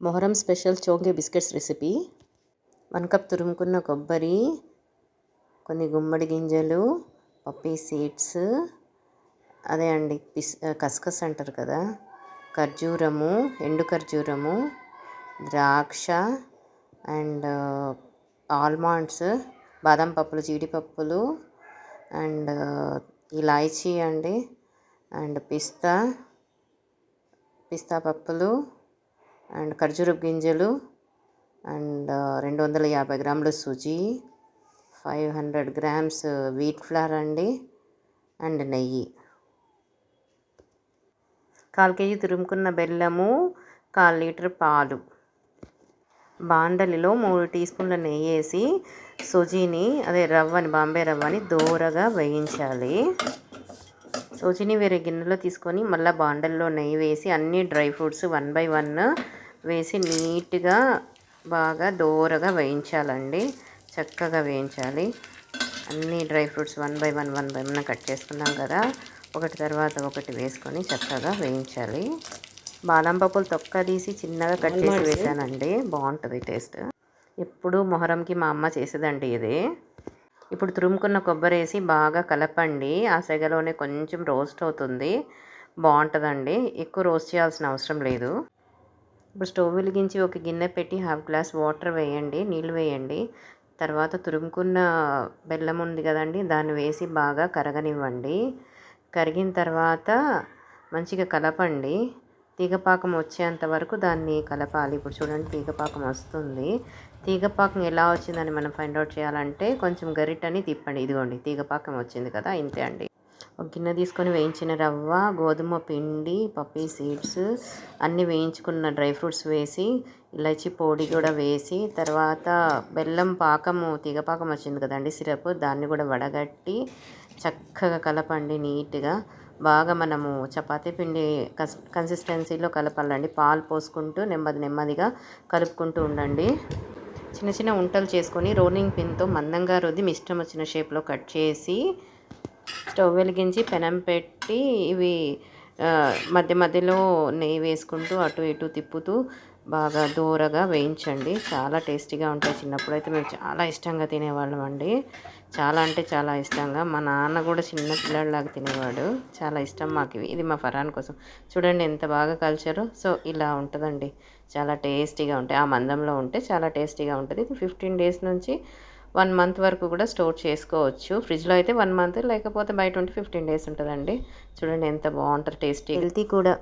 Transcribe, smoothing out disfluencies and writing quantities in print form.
Muharram special chonge biscuits recipe. 1 cup తురుముకున్న కొబ్బరి, కొన్ని గుమ్మడి గింజలు, పప్పీ సీడ్స్, అదే అండి కస్కస్ అంటారు కదా, ఖర్జూరము, ఎండు ఖర్జూరము, ద్రాక్ష అండ్ ఆల్మండ్స్, బాదం పప్పులు, జీడిపప్పులు అండ్ ఇలాచీ అండి, అండ్ పిస్తా పప్పులు అండ్ ఖర్జూరపు గింజలు అండ్ 250 గ్రాముల సుజీ, 500 గ్రామ్స్ వీట్ ఫ్లార్ అండి, అండ్ నెయ్యి, 1/4 కేజీ తురుముకున్న బెల్లము, 1/4 లీటర్ పాలు. బాండలిలో 3 టీ స్పూన్ల నెయ్యి వేసి సుజీని రవ్వని, బాంబే రవ్వని దోరగా వేయించాలి. సూజీని వేరే గిన్నెలో తీసుకొని మళ్ళీ బాండల్లో నెయ్యి వేసి అన్ని డ్రై ఫ్రూట్స్ 1 by 1 వేసి నీట్గా బాగా దోరగా వేయించాలండి. చక్కగా వేయించాలి. అన్ని డ్రై ఫ్రూట్స్ 1 by 1 కట్ చేసుకున్నాం కదా, ఒకటి తర్వాత ఒకటి వేసుకొని చక్కగా వేయించాలి. బాదం పప్పులు తొక్క తీసి చిన్నగా కట్ చేసి వేసానండి, బాగుంటుంది టేస్ట్. ఎప్పుడు మొహరంకి మా అమ్మ చేసేదండి ఇది. ఇప్పుడు తురుముకున్న కొబ్బరి వేసి బాగా కలపండి. ఆ సెగలోనే కొంచెం రోస్ట్ అవుతుంది, బాగుంటుందండి. ఎక్కువ రోస్ట్ చేయాల్సిన అవసరం లేదు. ఇప్పుడు స్టవ్ వెలిగించి ఒక గిన్నె పెట్టి 1/2 గ్లాస్ వాటర్ వేయండి, నీళ్ళు వేయండి. తర్వాత తురుముకున్న బెల్లం ఉంది కదండి, దాన్ని వేసి బాగా కరగనివ్వండి. కరిగిన తర్వాత మంచిగా కలపండి. తీగపాకం వచ్చేంత వరకు దాన్ని కలపాలి. ఇప్పుడు చూడండి తీగపాకం వస్తుంది. తీగపాకం ఎలా వచ్చిందని మనం ఫైండ్ అవుట్ చేయాలంటే కొంచెం గరిటని తిప్పండి. ఇదిగోండి తీగపాకం వచ్చింది కదా, ఇంతే అండి. ఒక గిన్నె తీసుకొని వేయించిన రవ్వ, గోధుమ పిండి, పప్పీ సీడ్స్, అన్నీ వేయించుకున్న డ్రై ఫ్రూట్స్ వేసి, ఇలాచి పొడి కూడా వేసి, తర్వాత బెల్లం పాకము, తీగపాకం వచ్చింది కదండి సిరప్, దాన్ని కూడా వడగట్టి చక్కగా కలపండి నీట్గా. బాగా మనము చపాతీ పిండి కన్సిస్టెన్సీలో కలపాలండి. పాలు పోసుకుంటూ నెమ్మదిగా కలుపుకుంటూ ఉండండి. చిన్న చిన్న ఉంటలు చేసుకొని రోలింగ్ పిన్తో మందంగా రుద్ది మీ ఇష్టం వచ్చిన షేప్లో కట్ చేసి స్టవ్ వెలిగించి పెనం పెట్టి ఇవి మధ్యలో నెయ్యి వేసుకుంటూ అటు ఇటు తిప్పుతూ బాగా దూరగా వేయించండి. చాలా టేస్టీగా ఉంటాయి. చిన్నప్పుడైతే మేము చాలా ఇష్టంగా తినేవాళ్ళం అండి, చాలా అంటే చాలా ఇష్టంగా. మా నాన్న కూడా చిన్న పిల్లడిలాగా తినేవాడు. చాలా ఇష్టం మాకు ఇవి. ఇది మా ఫరాన్ కోసం. చూడండి ఎంత బాగా కలిచారో. సో ఇలా ఉంటుందండి, చాలా టేస్టీగా ఉంటాయి. ఆ మందంలో ఉంటే చాలా టేస్టీగా ఉంటుంది. ఇది 15 డేస్ నుంచి 1 మంత్ వరకు కూడా స్టోర్ చేసుకోవచ్చు. ఫ్రిడ్జ్లో అయితే 1 మంత్, లేకపోతే బయట ఉంటే 15 డేస్ ఉంటుందండి. చూడండి ఎంత బాగుంటుంది, టేస్టీ, హెల్తీ కూడా.